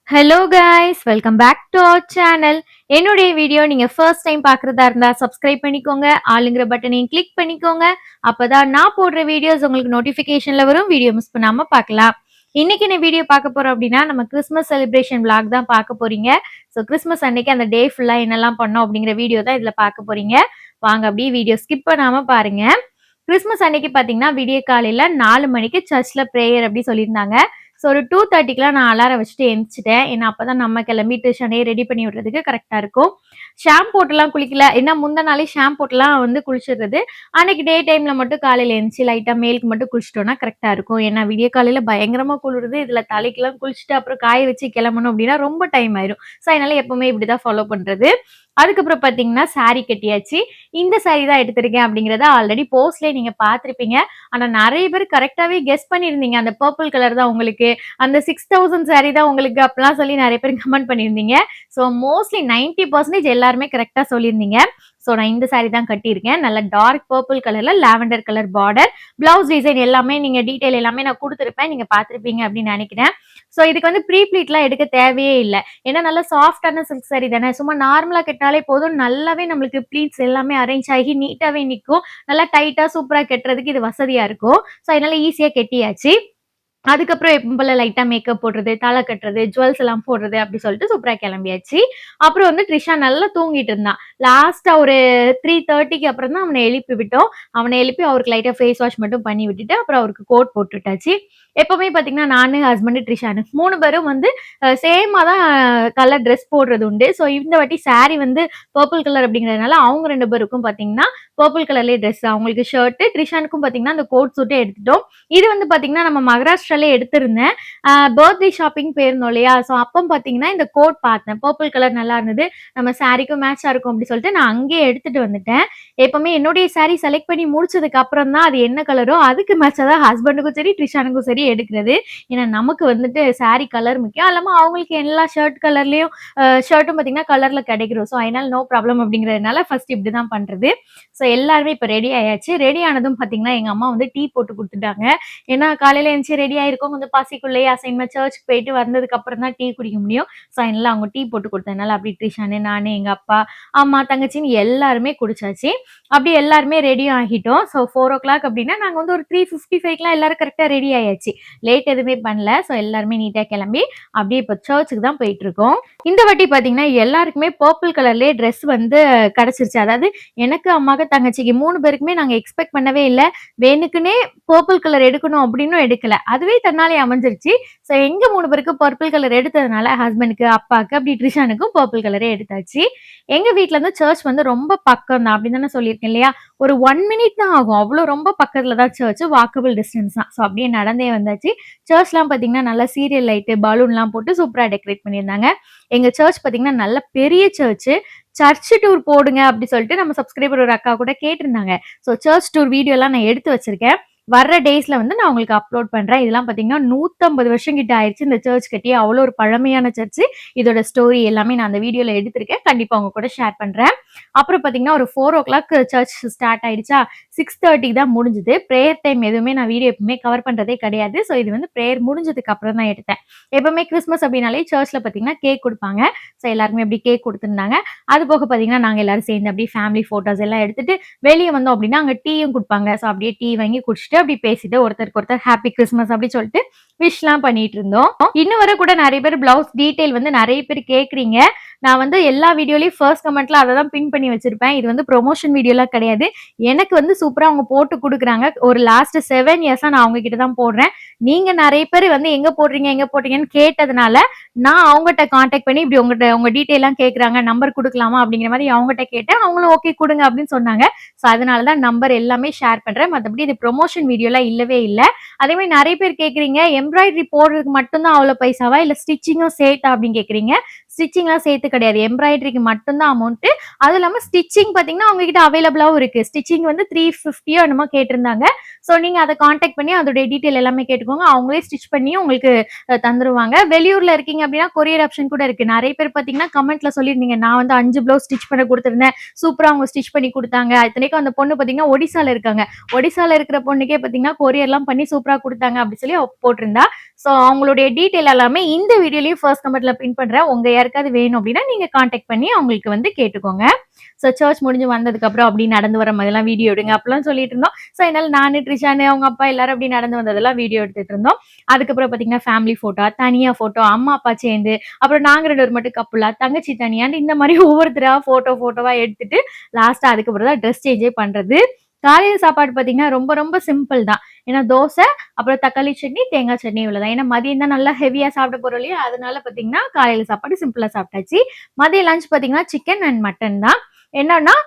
Hello guys, welcome back to our channel. என்னுடைய video நீங்க first time பார்க்குறதா இருந்தா சப்ஸ்கிரைப் பண்ணிக்கோங்க. ஆளுங்கிற பட்டனையும் கிளிக் பண்ணிக்கோங்க. அப்பதான் நான் போடுற வீடியோஸ் உங்களுக்கு நோட்டிஃபிகேஷன்ல வரும். வீடியோ மிஸ் பண்ணாம பார்க்கலாம். இன்னைக்கு என்ன வீடியோ பார்க்க போறோம் அப்படின்னா, நம்ம கிறிஸ்மஸ் செலிப்ரேஷன் vlog தான் பார்க்க போறீங்க. ஸோ கிறிஸ்மஸ் அன்னைக்கு அந்த டே ஃபுல்லா என்னெல்லாம் பண்ணோம் அப்படிங்கிற வீடியோ தான் இதுல பார்க்க போறீங்க. வாங்க அப்படியே வீடியோ ஸ்கிப் பண்ணாம பாருங்க. கிறிஸ்மஸ் அன்னைக்கு பார்த்தீங்கன்னா, விடிய காலையில 4 மணிக்கு சர்ச்ல பிரேயர் அப்படி சொல்லியிருந்தாங்க. ஸோ ஒரு 2:30க்குலாம் நான் அலாரம் வச்சுட்டு எந்திரிச்சிட்டேன். ஏன்னா அப்பதான் நம்ம கிளம்பிட்டு ஷனையை ரெடி பண்ணி விடுறதுக்கு கரெக்ட்டா இருக்கும். ஷாம்பு போட்டுலாம் குளிக்கல. ஏன்னா முந்தின நாளே ஷாம்பு போட்டுலாம் வந்து குளிச்சிடுறது. அன்னைக்கு டே டைம்ல மட்டும் காலையில எந்திரிச்சு லைட்டா மேலுக்கு மட்டும் குளிச்சிட்டோம்னா கரெக்ட்டா இருக்கும். ஏன்னா விடிய காலையில பயங்கரமா குளிருது. இதுல தலைக்கெல்லாம் குளிச்சுட்டு அப்புறம் காய வச்சு கிளம்பணும் அப்படின்னா ரொம்ப டைம் ஆயிரும். ஸோ அதனால எப்பவுமே இப்படிதான் ஃபாலோ பண்றது. அதுக்கப்புறம் பார்த்தீங்கன்னா, சாரி கட்டியாச்சு. இந்த சாரி தான் எடுத்திருக்கேன் அப்படிங்கிறத ஆல்ரெடி போஸ்ட்லயே நீங்க பார்த்திருப்பீங்க. ஆனா நெறைய பேர் கரெக்ட்டாவே கெஸ் பண்ணியிருந்தீங்க. அந்த பர்பிள் கலர் தான் உங்களுக்கு, அந்த 6000 சாரி தான் உங்களுக்கு அப்படிலாம் சொல்லி நெறைய பேர் கமெண்ட் பண்ணியிருந்தீங்க. ஸோ மோஸ்ட்லி 90% எல்லாருமே கரெக்ட்டா சொல்லியிருந்தீங்க. ஸோ நான் இந்த சாரி தான் கட்டியிருக்கேன். நல்ல டார்க் பர்பிள் கலர்ல lavender colour border. Blouse design எல்லாமே நீங்க டீடைல் எல்லாமே நான் குடுத்திருப்பேன். நீங்க பார்த்திருப்பீங்க அப்படின்னு நெனைக்கிறேன். ஸோ இதுக்கு வந்து ப்ரீ ப்ளீட்லாம் எடுக்க தேவையே இல்ல. ஏன்னா நல்லா சாஃப்ட்டான சில்க் சாரி தானே. சும்மா நார்மலா கட்டினாலே போதும். நல்லாவே நம்மளுக்கு ப்ளீட்ஸ் எல்லாமே அரேஞ்ச் ஆகி நீட்டாவே நிக்கும். நல்லா டைட்டா சூப்பரா கட்டுறதுக்கு இது வசதியா இருக்கும். ஸோ அதனால ஈஸியா கட்டியாச்சு. அதுக்கப்புறம் எப்பவும் போல லைட்டா மேக்கப் போடுறது, தலை கட்டுறது, ஜுவல்ஸ் எல்லாம் போடுறது அப்படி சொல்லிட்டு சூப்பரா கிளம்பியாச்சு. அப்புறம் வந்து ட்ரிஷா நல்லா தூங்கிட்டு இருந்தான். லாஸ்ட்டா ஒரு 3:30க்கு அப்புறம் தான் அவன எழுப்பி விட்டோம். அவன எழுப்பி அவருக்கு லைட்டா ஃபேஸ் வாஷ் மட்டும் பண்ணி விட்டுட்டு, அப்புறம் அவருக்கு கோட் போட்டு விட்டாச்சு. எப்பவுமே பார்த்தீங்கன்னா, நானு, ஹஸ்பண்ட், ட்ரிஷான்னு 3 பேரும் வந்து சேமா தான் கலர் ட்ரெஸ் போடுறது உண்டு. ஸோ இந்த வாட்டி சாரி வந்து பர்பிள் கலர் அப்படிங்கிறதுனால அவங்க 2 பேருக்கும் பார்த்தீங்கன்னா, பர்பிள் கலர்லயே ட்ரெஸ். அவங்களுக்கு ஷர்ட், ட்ரிஷானுக்கும் பார்த்தீங்கன்னா, அந்த கோட் சூட்டே எடுத்துட்டோம். இது வந்து பார்த்தீங்கன்னா, நம்ம மகாராஷ்டிரால எடுத்திருந்தேன். பர்த்டே ஷாப்பிங் போயிருந்தோம் இல்லையா? ஸோ அப்ப பார்த்தீங்கன்னா, இந்த கோட் பார்த்தேன். பர்பிள் கலர் நல்லா இருந்தது. நம்ம சாரிக்கும் மேட்சா இருக்கும் அப்படி சொல்லிட்டு நான் அங்கேயே எடுத்துட்டு வந்துட்டேன். எப்பவுமே என்னுடைய சாரி செலக்ட் பண்ணி முடிச்சதுக்கு அப்புறம் தான் அது என்ன கலரோ அதுக்கு மேட்சா தான் ஹஸ்பண்டுக்கும் சரி, ட்ரிஷானுக்கும் சரி எடுக்கிறது. ஏன்னா நமக்கு வந்துட்டு சாரி கலர் முக்கியம். அது இல்லாம அவங்களுக்கு எல்லா ஷர்ட் கலர்லயும் ஷர்ட்டும் பார்த்தீங்கன்னா கலர்ல கிடைக்கும். ஸோ அதனால நோ ப்ராப்ளம் அப்படிங்கிறதுனால ஃபர்ஸ்ட் இப்படிதான் பண்றது. ஸோ எல்லாருமே இப்ப ரெடி ஆயாச்சு. ரெடி ஆனதும் பார்த்தீங்கன்னா, எங்க அம்மா வந்து டீ போட்டு குடுத்துட்டாங்க. ஏன்னா காலையில எந்திச்சு ரெடி ஆயிருக்கோம். கொஞ்சம் பசிக்குள்ளேயே அசைன்மெண்ட் சர்ச்சுக்கு போயிட்டு வந்ததுக்கு அப்புறம் தான் டீ குடிக்க முடியும். ஸோ அதனால அவங்க டீ போட்டு குடுத்ததுனால அப்படியே ட்ரிஷானு, நானு, எங்க அப்பா, அம்மா, தங்கச்சின்னு எல்லாருமே குடிச்சாச்சு. அப்படியே எல்லாருமே ரெடியும் ஆகிட்டோம். ஸோ 4:00 அப்படின்னா நாங்க வந்து ஒரு 3:55க்குலாம் எல்லாரும் கரெக்ட்டா ரெடி ஆயாச்சு. லேட் எதுவுமே பண்ணல. ஸோ எல்லாருமே நீட்டா கிளம்பி அப்படியே இப்போ சர்ச்சுக்கு தான் போயிட்டு இருக்கோம். இந்த வாட்டி பார்த்தீங்கன்னா, எல்லாருக்குமே பர்பிள் கலர்லயே ட்ரெஸ் வந்து கிடைச்சிருச்சு. அதாவது எனக்கு, அம்மாக்கு, தங்கச்சிக்கு 3 பேருக்குமே நாங்க எக்ஸ்பெக்ட் பண்ணவே இல்ல. வேணுக்குன்னே பர்பிள் கலர் எடுக்கணும் அப்படின்னும் எடுக்கல. அதுவே தன்னாலே அமைஞ்சிருச்சு. ஸோ எங்க 3 பேருக்கும் பர்பிள் கலர் எடுத்ததுனால ஹஸ்பண்டுக்கு, அப்பாக்கு, அப்படி ட்ரிஷானுக்கும் பர்பிள் கலரே எடுத்தாச்சு. எங்க வீட்ல இருந்து சர்ச் வந்து ரொம்ப பக்கம் தான். அப்படின்னு தானே சொல்லியிருக்கேன் இல்லையா? ஒரு 1 மினிட் தான் ஆகும். அவ்வளோ ரொம்ப பக்கத்துல தான் சர்ச். வாக்கபிள் டிஸ்டன்ஸ் தான். ஸோ அப்படியே நடந்தே வந்தாச்சு. சர்ச்லாம் பார்த்தீங்கன்னா, நல்லா சீரியல் லைட்டு, பலூன்லாம் போட்டு சூப்பரா டெக்கரேட் பண்ணியிருந்தாங்க. எங்க சர்ச் பார்த்தீங்கன்னா, நல்ல பெரிய சர்ச்சு. சர்ச் டூர் போடுங்க அப்படி சொல்லிட்டு நம்ம சப்ஸ்கிரைபர் ஒரு அக்கா கூட கேட்டிருந்தாங்க. ஸோ சர்ச் டூர் வீடியோலாம் நான் எடுத்து வச்சிருக்கேன். வர்ற டேஸ்ல வந்து நான் உங்களுக்கு அப்லோட் பண்றேன். இதெல்லாம் பார்த்தீங்கன்னா 150 வருஷம் கிட்ட ஆயிருச்சு இந்த சர்ச் கட்டி. அவ்வளோ ஒரு பழமையான சர்ச்சு. இதோட ஸ்டோரி எல்லாமே நான் அந்த வீடியோல எடுத்திருக்கேன். கண்டிப்பா உங்க கூட ஷேர் பண்றேன். அப்புறம் பார்த்தீங்கன்னா, ஒரு 4:00 சர்ச் ஸ்டார்ட் ஆயிடுச்சா? 6:30க்கு தான் முடிஞ்சுது. பிரேயர் டைம் எதுவுமே நான் வீடியோ எப்பவுமே கவர் பண்றதே கிடையாது. ஸோ இது வந்து பிரேயர் முடிஞ்சதுக்கு அப்புறம் தான் எடுத்தேன். எப்பவுமே கிறிஸ்மஸ் அப்படின்னாலே சர்ச்ல பார்த்தீங்கன்னா கேக் குடுப்பாங்க. ஸோ எல்லாருக்குமே அப்படி கேக் குடுத்திருந்தாங்க. அது போக பார்த்தீங்கன்னா, நாங்க எல்லாரும் சேர்ந்து அப்படியே ஃபேமிலி ஃபோட்டோஸ் எல்லாம் எடுத்துட்டு வெளிய வந்தோம் அப்படின்னா, அங்க டீயும் குடுப்பாங்க. ஸோ அப்படியே டீ வாங்கி குடிச்சுட்டு அப்படி பேசிட்டு ஒருத்தருக்கு ஒருத்தர் ஹேப்பி கிறிஸ்மஸ் அப்படி சொல்லிட்டு விஷலாம் பண்ணிட்டு இருந்தோம். இன்னும் வரை கூட நெறைய பேர் பிளவுஸ் டீடைல் வந்து நெறைய பேர் கேட்குறீங்க. நான் வந்து எல்லா வீடியோலயும் ஃபர்ஸ்ட் கமெண்ட்ல அத தான் பின் பண்ணி வச்சிருப்பேன். இது வந்து ப்ரமோஷன் வீடியோலாம் கிடையாது. எனக்கு வந்து சூப்பரா அவங்க போட்டு குடுக்குறாங்க. ஒரு லாஸ்ட் 7 இயர்ஸா நான் அவங்க கிட்ட தான் போடுறேன். நீங்க நெறைய பேர் வந்து எங்க போடுறீங்க, எங்க போடுறீங்கன்னு கேட்டதுனால, நான் அவங்கட்ட கான்டாக்ட் பண்ணி இப்படி உங்க டீடைல்லாம் கேட்குறாங்க. நம்பர் குடுக்கலாமா? அப்படிங்கிற மாரி அவங்கட்ட கேட்டேன். அவங்களும் ஓகே குடுங்க அப்படின்னு சொன்னாங்க. ஸோ அதனால தான் நம்பர் எல்லாமே ஷேர் பண்றேன். மத்தபடி இது ப்ரமோஷன் வீடியோலாம் இல்லவே இல்ல. அதே மாரி நெறைய பேர் கேட்குறீங்க, எம்ப்ராய்டரி போடுறதுக்கு மட்டும் தான் அவ்வளோ பைசாவா? இல்ல ஸ்டிச்சிங்கும் சேர்த்தா அப்படின்னு கேட்குறீங்க. ஸ்டிச்சிங்லாம் சேர்த்து கிடையாது. எம்ப்ராய்டரிக்கு மட்டும் தான் அமௌண்ட். அதுவும் இல்லாம ஸ்டிச்சிங் பார்த்தீங்கன்னா, அவங்க கிட்ட அவைலபிளாவும் இருக்கு. ஸ்டிச்சிங் வந்து 350 என்னமோ கேட்டிருந்தாங்க. ஸோ நீங்க அத கான்டாக்ட் பண்ணி அதோட டீடைல் எல்லாமே கேட்டுக்கோங்க. அவங்களே ஸ்டிச் பண்ணி உங்களுக்கு தந்துருவாங்க. வெளியூர்ல இருக்கீங்க அப்படின்னா கொரியர் ஆப்ஷன் கூட இருக்கு. நெறைய பேர் பார்த்தீங்கன்னா, கமெண்ட்ல சொல்லியிருந்தீங்க. நான் வந்து 5 ப்ளவுஸ் ஸ்டிச் பண்ண குடுத்திருந்தேன். சூப்பரா அவங்க ஸ்டிச் பண்ணி குடுத்தாங்க. இத்தனைக்கும் அந்த பொண்ணு பார்த்தீங்கன்னா, ஒடிசால இருக்காங்க. ஒடிசால இருக்கிற பொண்ணுக்கே வீட்டுக்கே பார்த்தீங்கன்னா கொரியர்லாம் பண்ணி சூப்பரா குடுத்தாங்க அப்படி சொல்லி அவ போட்டிருந்தா. ஸோ அவங்களுடைய டீட்டெயில் எல்லாமே இந்த வீடியோலயும் ஃபர்ஸ்ட் கமெண்ட்ல பின் பண்றேன். உங்க யாருக்காவது வேணும் அப்படின்னா நீங்க கான்டாக்ட் பண்ணி அவங்களுக்கு வந்து கேட்டுக்கோங்க. ஸோ சர்ச் முடிஞ்சு வந்ததுக்கப்புறம் அப்படி நடந்து வர மாதிரிலாம் வீடியோ எடுங்க அப்படிலாம் சொல்லிட்டு இருந்தோம். ஸோ அதனால நானு, ட்ரிஷானு, அவங்க அப்பா எல்லாரும் அப்படி நடந்து வந்ததெல்லாம் வீடியோ எடுத்துட்டு இருந்தோம். அதுக்கப்புறம் பார்த்தீங்கன்னா ஃபேமிலி ஃபோட்டோ, தனியா ஃபோட்டோ, அம்மா, அப்பா சேர்ந்து, அப்புறம் நாங்க 2 பேரும் மட்டும் கப்புலா, தங்கச்சி தனியான்னு இந்த மாதிரி ஒவ்வொருத்தரா ஃபோட்டோவா எடுத்துட்டு லாஸ்ட்டா அதுக்கப்புறம் தான் ட்ரெஸ் சேஞ்சே பண்றது. காலையில சாப்பாடு பார்த்தீங்கன்னா ரொம்ப ரொம்ப சிம்பிள் தான். ஏன்னா தோசை, அப்புறம் தக்காளி சட்னி, தேங்காய் சட்னி இவ்வளவுதான். ஏன்னா மதியம் தான் நல்லா ஹெவியா சாப்பிட போறோம் இல்லையா? அதனால பார்த்தீங்கன்னா காலையில சாப்பாடு சிம்பிளா சாப்பிட்டாச்சு. மதியம் லஞ்ச் பார்த்தீங்கன்னா சிக்கன் அண்ட் மட்டன் தான். என்னன்னா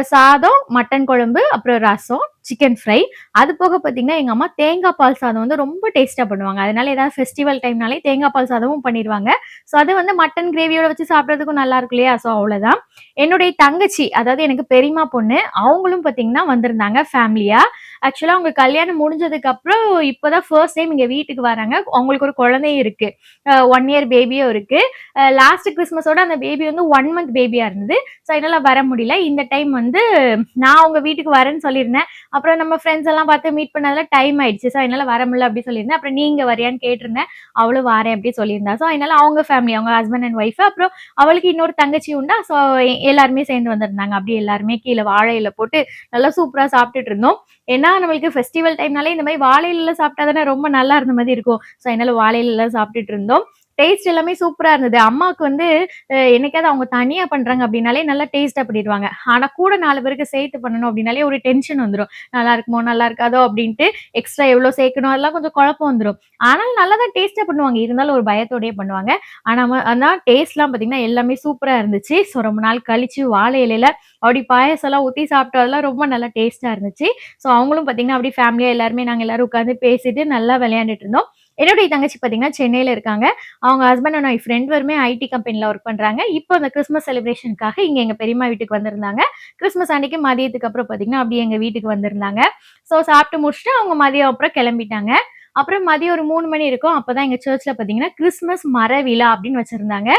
சாதம், மட்டன் குழம்பு, அப்புறம் ரசம், சிக்கன் ஃப்ரை. அது போக பார்த்தீங்கன்னா எங்க அம்மா தேங்காய் பால் சாதம் வந்து ரொம்ப டேஸ்டா பண்ணுவாங்க. அதனால ஏதாவது ஃபெஸ்டிவல் டைம்னாலே தேங்காய் பால் சாதமும் பண்ணிடுவாங்க. ஸோ அது வந்து மட்டன் கிரேவியோட வச்சு சாப்பிட்றதுக்கும் நல்லா இருக்கும் இல்லையா? ஸோ அவ்வளோதான். என்னுடைய தங்கச்சி, அதாவது எனக்கு பெரியம்மா பொண்ணு, அவங்களும் பார்த்தீங்கன்னா வந்திருந்தாங்க ஃபேமிலியா. ஆக்சுவலா அவங்க கல்யாணம் முடிஞ்சதுக்கு அப்புறம் இப்பதான் ஃபர்ஸ்ட் டைம் இங்க வீட்டுக்கு வராங்க. அவங்களுக்கு ஒரு குழந்தையும் இருக்கு. 1 இயர் பேபியும் இருக்கு. லாஸ்ட் கிறிஸ்மஸோட அந்த பேபி வந்து 1 மந்த் பேபியா இருந்தது. ஸோ அதனால வர முடியல. இந்த டைம் வந்து நான் அவங்க வீட்டுக்கு வரேன்னு சொல்லியிருந்தேன். அப்புறம் நம்ம ஃப்ரெண்ட்ஸ் எல்லாம் பார்த்து மீட் பண்ணதுல டைம் ஆயிடுச்சு. ஸோ அதனால வர முடியல அப்படி சொல்லியிருந்தேன். அப்புறம் நீங்க வரியான்னு கேட்டிருந்தேன். அவளும் வாரேன் அப்படி சொல்லியிருந்தா. ஸோ அதனால அவங்க ஃபேமிலி, அவங்க ஹஸ்பண்ட் அண்ட் ஒய்ஃப், அப்புறம் அவளுக்கு இன்னொரு தங்கச்சி உண்டா. ஸோ எல்லாருமே சேர்ந்து வந்திருந்தாங்க. அப்படியே எல்லாருமே கீழே வாழை இலை போட்டு நல்லா சூப்பரா சாப்பிட்டுட்டு இருந்தோம். ஏன்னா நம்மளுக்கு ஃபெஸ்டிவல் டைம்னாலே இந்த மாதிரி வாழை இலையில சாப்பிட்டா தானே ரொம்ப நல்லா இருந்த மாதிரி இருக்கும். ஸோ அதனால வாழை இலையில சாப்பிட்டுட்டு இருந்தோம். டேஸ்ட் எல்லாமே சூப்பரா இருந்தது. அம்மாவுக்கு வந்து என்னைக்காவது அவங்க தனியா பண்றாங்க அப்படின்னாலே நல்லா டேஸ்டா பண்ணிடுவாங்க. ஆனா கூட 4 பேருக்கு சேர்த்து பண்ணணும் அப்படின்னாலே ஒரு டென்ஷன் வந்துரும். நல்லா இருக்குமோ, நல்லா இருக்காதோ அப்படின்ட்டு எக்ஸ்ட்ரா எவ்வளோ சேர்க்கணும் அதெல்லாம் கொஞ்சம் குழப்பம் வந்துரும். ஆனாலும் நல்லா தான் டேஸ்டா பண்ணுவாங்க. இருந்தாலும் ஒரு பயத்தோடயே பண்ணுவாங்க. ஆனா டேஸ்ட்லாம் பார்த்தீங்கன்னா எல்லாமே சூப்பரா இருந்துச்சு. ஸோ ரொம்ப நாள் கழிச்சு வாழை இலையில அப்படி பாயாசம்லாம் ஊத்தி சாப்பிட்டோம். அதெல்லாம் ரொம்ப நல்லா டேஸ்டா இருந்துச்சு. ஸோ அவங்களும் பார்த்தீங்கன்னா அப்படியே ஃபேமிலியா எல்லாருமே நாங்க எல்லாரும் உட்காந்து பேசிட்டு நல்லா விளையாண்டுட்டு இருந்தோம். என்னுடைய தங்கச்சி பார்த்தீங்கன்னா சென்னையில இருக்காங்க. அவங்க ஹஸ்பண்ட் அண்ட் ஒய்ஃப் 2 பேருமே ஐடி கம்பெனில ஒர்க் பண்றாங்க. இப்போ அந்த கிறிஸ்மஸ் செலிப்ரேஷனுக்காக இங்க எங்க பெரியம்மா வீட்டுக்கு வந்திருந்தாங்க. கிறிஸ்மஸ் அன்னைக்கு மதியத்துக்கு அப்புறம் பார்த்தீங்கன்னா அப்படியே எங்க வீட்டுக்கு வந்திருந்தாங்க. ஸோ சாப்பிட்டு முடிச்சுட்டு அவங்க மதியம் அப்புறம் கிளம்பிட்டாங்க. அப்புறம் மதியம் ஒரு 3 மணி இருக்கும். அப்பதான் எங்க சர்ச்ல பார்த்தீங்கன்னா கிறிஸ்மஸ் மர விழா அப்படின்னு வச்சிருந்தாங்க.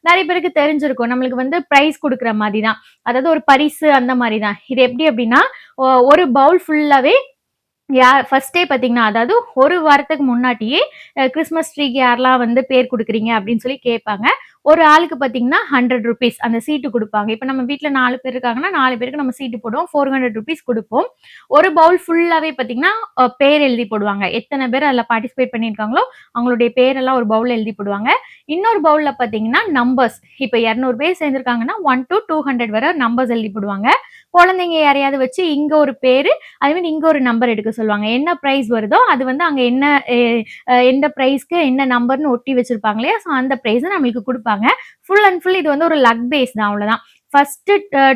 நிறைய பேருக்கு தெரிஞ்சிருக்கும். நம்மளுக்கு வந்து பிரைஸ் குடுக்குற மாதிரி தான். அதாவது ஒரு பரிசு அந்த மாதிரி தான். இது எப்படி அப்படின்னா ஒரு பவுல் ஃபுல்லாவே ஃபர்ஸ்ட் டே பார்த்தீங்கன்னா, அதாவது ஒரு வாரத்துக்கு முன்னாடியே கிறிஸ்மஸ் ட்ரீக்கு யாரெல்லாம் வந்து பேர் குடுக்குறீங்க அப்படின்னு சொல்லி கேட்பாங்க. ஒரு ஆளுக்கு பார்த்தீங்கன்னா ₹100 அந்த சீட்டு குடுப்பாங்க. இப்ப நம்ம வீட்ல 4 பேர் இருக்காங்கன்னா, 4 பேருக்கு நம்ம சீட்டு போடுவோம். ₹400 குடுப்போம். ஒரு பவுல் ஃபுல்லாவே பார்த்தீங்கன்னா, பேர் எழுதி போடுவாங்க. எத்தன பேர் அதுல பார்ட்டிசிபேட் பண்ணியிருக்காங்களோ, அவங்களுடைய பேரெல்லாம் ஒரு பவுல்ல எழுதி போடுவாங்க. இன்னொரு பவுல்ல பார்த்தீங்கன்னா, நம்பர்ஸ். இப்ப 200 பேர் சேர்ந்திருக்காங்கன்னா, 1 to 200 வரை நம்பர்ஸ் எழுதி போடுவாங்க. குழந்தைங்க யாரையாவது வச்சு இங்க ஒரு பேரு, அதே மாதிரி இங்க ஒரு நம்பர் எடுக்க சொல்லுவாங்க. என்ன பிரைஸ் வருதோ அது வந்து அங்க என்ன எந்த பிரைஸ்க்கு என்ன நம்பர்னு ஒட்டி வச்சிருப்பாங்க இல்லையா? ஸோ அந்த பிரைஸ நம்மளுக்கு குடுப்பாங்க. ஃபுல் அண்ட் ஃபுல் இது வந்து ஒரு லக் பேஸ் தான் அவ்வளோதான். ஃபர்ஸ்ட்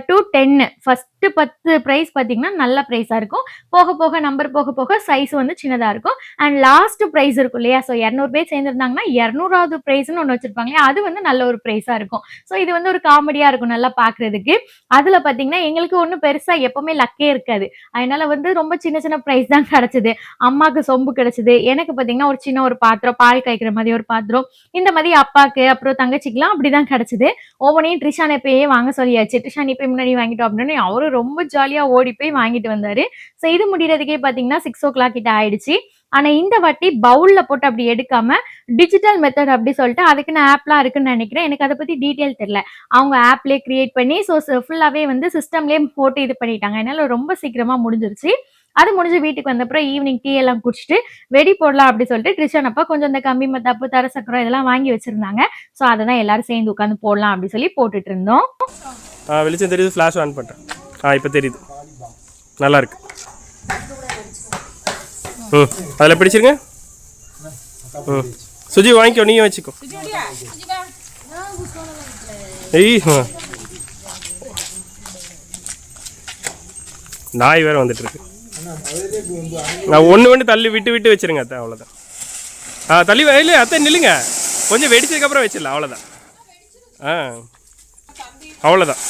டு 10 ஃபர்ஸ்ட் 10 பிரைஸ் பார்த்தீங்கன்னா நல்ல பிரைஸா இருக்கும். போக போக நம்பர் போக போக சைஸ் வந்து சின்னதா இருக்கும். அண்ட் லாஸ்ட் பிரைஸ் இருக்கும் இல்லையா? ஸோ 200 பேர் சேர்ந்திருந்தாங்கன்னா 200வது பிரைஸ்னு ஒண்ணு வச்சிருப்பாங்க இல்லையா? அது வந்து நல்ல ஒரு பிரைஸா இருக்கும். ஸோ இது வந்து ஒரு காமெடியா இருக்கும் நல்லா பார்க்கறதுக்கு. அதுல பார்த்தீங்கன்னா எங்களுக்கு ஒண்ணும் பெருசா எப்பவுமே லக்கே இருக்காது. அதனால வந்து ரொம்ப சின்ன சின்ன பிரைஸ் தான் கிடைச்சது. அம்மாக்கு சொம்பு கிடைச்சது. எனக்கு பார்த்தீங்கன்னா ஒரு சின்ன ஒரு பாத்திரம், பால் காய்க்கிற மாதிரி ஒரு பாத்திரம். இந்த மாதிரி அப்பாக்கு அப்புறம் தங்கச்சிக்குலாம் அப்படிதான் கிடைச்சது. ஒவ்வொன்னையும் ட்ரிஷானை போயே வாங்க சொல்லியாச்சு. ட்ரிஷா நீ போய் முன்னாடி வாங்கிட்டோம் அப்படின்னு அவரும் ரொம்ப ஜாலியா ஓடி போய் வாங்கிட்டு வந்தாரு. ஸோ இது முடியறதுக்கே பார்த்தீங்கன்னா 6:00 கிட்ட ஆயிடுச்சு. ஆனா இந்த வாட்டி பவுல்ல போட்டு அப்படி எடுக்காம டிஜிட்டல் மெத்தட் அப்படி சொல்லிட்டு அதுக்குன்னு ஆப்லாம் இருக்குன்னு நினைக்கிறேன். எனக்கு அதை பத்தி டீட்டெயில் தெரியல. அவங்க ஆப்லயே கிரியேட் பண்ணி ஃபுல்லாவே வந்து சிஸ்டம்லயே போட்டு இது பண்ணிட்டாங்க. அதனால ரொம்ப சீக்கிரமா முடிஞ்சிருச்சு. அது முடிஞ்சு வீட்டுக்கு வந்தப்புறம் ஈவினிங் டீ எல்லாம் குடிச்சிட்டு வெடி போடலாம் அப்படி சொல்லிட்டு ட்ரிஷன் அப்பா கொஞ்சம் இந்த கம்பி மத்தாப்பு, தர சக்கரம் இதெல்லாம் வாங்கி வச்சிருந்தாங்க. ஸோ அதை தான் எல்லாரும் சேர்ந்து உட்காந்து போடலாம் அப்படி சொல்லி போட்டுட்டு இருந்தோம். வெளிச்சம் தெரியுது. ஃப்ளாஷ் ஆன் பண்ணுறேன். இப்போ தெரியுது. நல்லா இருக்கு. அதில் பிடிச்சிருங்க. சுஜி வாங்கிக்கோ, நீயும் வச்சுக்கோ. நாய் வேற வந்துட்டு இருக்கு. நான் ஒன்று தள்ளி விட்டு வச்சிருங்க அத்தை, அவ்வளோதான். தள்ளி இல்லையா அத்தை, நில்லுங்க. கொஞ்சம் வெடிச்சதுக்கப்புறம் வச்சிடலாம், அவ்வளோதான். அவ்வளோதான்.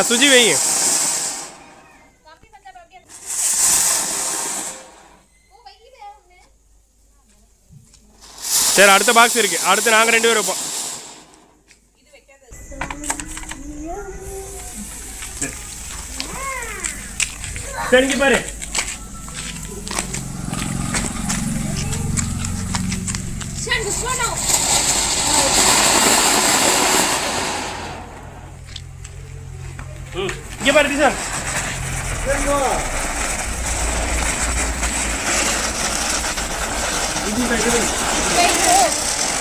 சுஜி வைங்க. சரி, அடுத்த பாக்ஸ் இருக்கு. அடுத்து நாங்கள் 2 பேர் வைப்போம். சரி இங்க பாரு. இங்க பாரு டிசன்.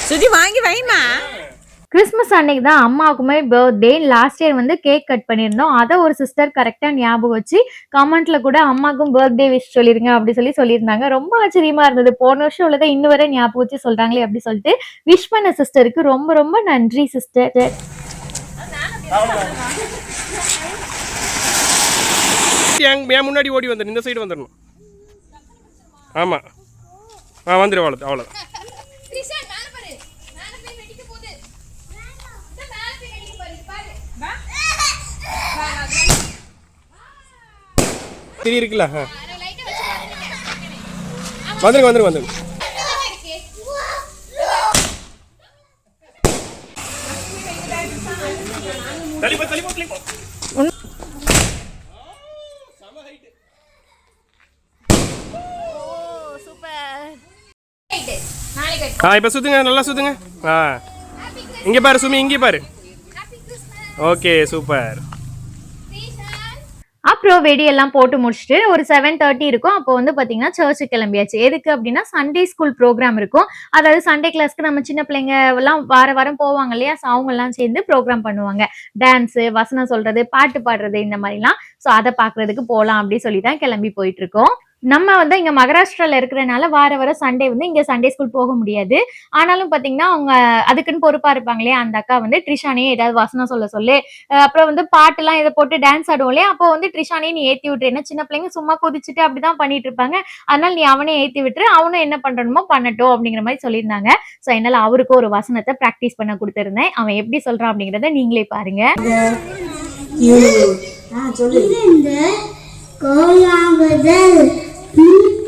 சுஜி வாங்கி வைமா. கிறிஸ்மஸ் அன்னைக்கு தான் அம்மாவுக்குமே பர்த்டே. லாஸ்ட் இயர் வந்து கேக் கட் பண்ணியிருந்தோம். அதை ஒரு சிஸ்டர் கரெக்டாக ஞாபகம் வச்சு கமெண்ட்ல கூட அம்மாவுக்கும் பர்த்டே விஷ் சொல்லிருங்க அப்படி சொல்லியிருந்தாங்க. ரொம்ப ஆச்சரியமா இருந்தது. போன வருஷம் உள்ளதை இன்னும் வரை ஞாபகம் வச்சு சொல்றாங்களே அப்படி சொல்லிட்டு விஷ் பண்ண சிஸ்டருக்கு ரொம்ப ரொம்ப நன்றி சிஸ்டர். என் முன்னாடி ஓடி வந்துடும், இந்த சைடு வந்துடணும். ஆமா வந்துடும், அவ்வளோதான். திரி இருக்குல்ல, வந்துருங்க. இப்ப சுத்துங்க, நல்லா சுத்துங்க. இங்க பாரு சுமி, இங்கே பாரு. Okay super. அப்புறம் வெடியெல்லாம் போட்டு முடிச்சுட்டு ஒரு 7:30 இருக்கும். அப்போ வந்து பார்த்தீங்கன்னா சர்ச்சுக்கு கிளம்பியாச்சு. எதுக்கு அப்படின்னா சண்டே ஸ்கூல் ப்ரோக்ராம் இருக்கும். அதாவது சண்டே கிளாஸ்க்கு நம்ம சின்ன பிள்ளைங்க எல்லாம் வாரம் போவாங்க இல்லையா? ஸோ அவங்கெல்லாம் சேர்ந்து ப்ரோக்ராம் பண்ணுவாங்க. டான்ஸு, வசனம் சொல்றது, பாட்டு பாடுறது இந்த மாதிரிலாம். ஸோ அதை பார்க்கறதுக்கு போகலாம் அப்படின்னு சொல்லி தான் கிளம்பி போயிட்டு இருக்கோம். நம்ம வந்து இங்க மகாராஷ்டிரால இருக்கிறனால வாரம் சண்டே வந்து இங்க சண்டே ஸ்கூல் போக முடியாது. ஆனாலும் பாத்தீங்கன்னா அவங்க அதுக்குன்னு பொறுப்பா இருப்பாங்க இல்லையா? அந்த அக்கா வந்து ட்ரிஷானையே ஏதாவது வசனம் சொல்லு, அப்புறம் வந்து பாட்டுலாம் இதை போட்டு டான்ஸ் ஆடுவோம் இல்லையா? அப்போ வந்து ட்ரிஷானையே நீ ஏத்தி விட்டுரு. ஏன்னா சின்ன பிள்ளைங்க சும்மா குதிச்சுட்டு அப்படிதான் பண்ணிட்டு இருப்பாங்க. அதனால நீ அவனே ஏத்தி விட்டுரு, அவனும் என்ன பண்றணுமோ பண்ணட்டும் அப்படிங்கிற மாதிரி சொல்லியிருந்தாங்க. ஸோ என்னால அவருக்கு ஒரு வசனத்தை ப்ராக்டிஸ் பண்ண கொடுத்துருந்தேன். அவன் எப்படி சொல்றான் அப்படிங்கிறத நீங்களே பாருங்க.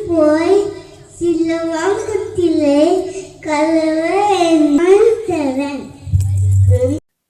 போய் சில வாங்கத்திலே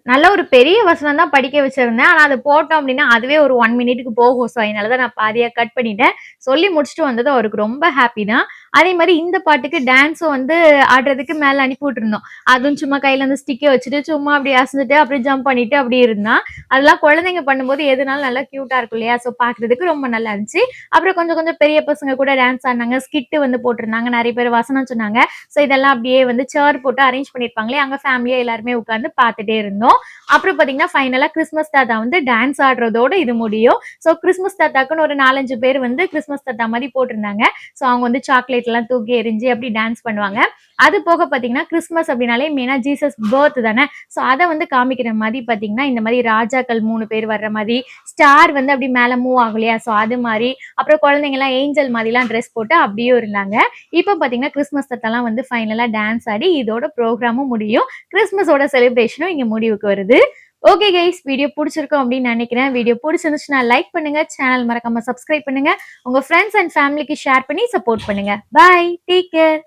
நல்ல ஒரு பெரிய வசனம் தான் படிக்க வச்சிருந்தேன். ஆனா அதை போட்டோம் அப்படின்னா அதுவே ஒரு 1 மினிட்டுக்கு போகும். ஸோ அதனாலதான் நான் பாதியா கட் பண்ணிட்டேன். சொல்லி முடிச்சுட்டு வந்தது அவருக்கு ரொம்ப ஹாப்பி தான். அதே மாதிரி இந்த பாட்டுக்கு டான்ஸும் வந்து ஆடுறதுக்கு மேல அனுப்பி விட்டுருந்தோம். அதுவும் சும்மா கையில வந்து ஸ்டிக்கை வச்சுட்டு சும்மா அப்படி அசந்துட்டு அப்படி ஜம்ப் பண்ணிட்டு அப்படி இருந்தான். அதெல்லாம் குழந்தைங்க பண்ணும்போது எதுனாலும் நல்லா கியூட்டா இருக்கும் இல்லையா? ஸோ பாக்குறதுக்கு ரொம்ப நல்லா இருந்துச்சு. அப்புறம் கொஞ்சம் பெரிய பசங்க கூட டான்ஸ் ஆடினாங்க. ஸ்கிட்டு வந்து போட்டிருந்தாங்க. நிறைய பேர் வசனம் சொன்னாங்க. ஸோ இதெல்லாம் அப்படியே வந்து சேர் போட்டு அரேஞ்ச் பண்ணிருப்பாங்களே, அங்க ஃபேமிலியா எல்லாருமே உட்காந்து பார்த்துட்டே இருந்தோம். அப்புறம் பாத்தீங்கன்னா ஃபைனலா கிறிஸ்மஸ் தாத்தா வந்து டான்ஸ் ஆடுறதோட இது முடியும். ஸோ கிறிஸ்மஸ் தாத்தாக்குன்னு ஒரு 4-5 பேர் வந்து கிறிஸ்மஸ் தாத்தா மாதிரி போட்டிருந்தாங்க. ஸோ அவங்க வந்து சாக்லேட் எல்லாம் தூக்கி எரிஞ்சு அப்படி டான்ஸ் பண்ணுவாங்க. அது போக பாத்தீங்கன்னா கிறிஸ்மஸ் அப்படின்னாலே மெயினா ஜீசஸ் பர்த் தானே? ஸோ அதை வந்து காமிக்கிற மாதிரி பாத்தீங்கன்னா இந்த மாதிரி ராஜாக்கள் 3 பேர் வர்ற மாதிரி, ஸ்டார் வந்து அப்படி மேல மூவ் ஆகும் இல்லையா? ஸோ அது மாதிரி, அப்புறம் குழந்தைங்க எல்லாம் ஏஞ்சல் மாதிரிலாம் ட்ரெஸ் போட்டு அப்படியும் இருந்தாங்க. இப்போ பாத்தீங்கன்னா கிறிஸ்மஸ் தாத்தாலாம் வந்து ஃபைனலா டான்ஸ் ஆடி இதோட ப்ரோக்ராமும் முடியும். கிறிஸ்மஸோட செலிப்ரேஷனும் இங்க முடிவுக்கு வருது. ஓகே கைஸ், வீடியோ பிடிச்சிருக்கும் அப்படின்னு நினைக்கிறேன். வீடியோ பிடிச்சிருந்துச்சுன்னா லைக் பண்ணுங்க, சேனல் மறக்காம சப்ஸ்கிரைப் பண்ணுங்க, உங்க ஃப்ரெண்ட்ஸ் அண்ட் ஃபேமிலிக்கு ஷேர் பண்ணி சப்போர்ட் பண்ணுங்க. Bye, take care.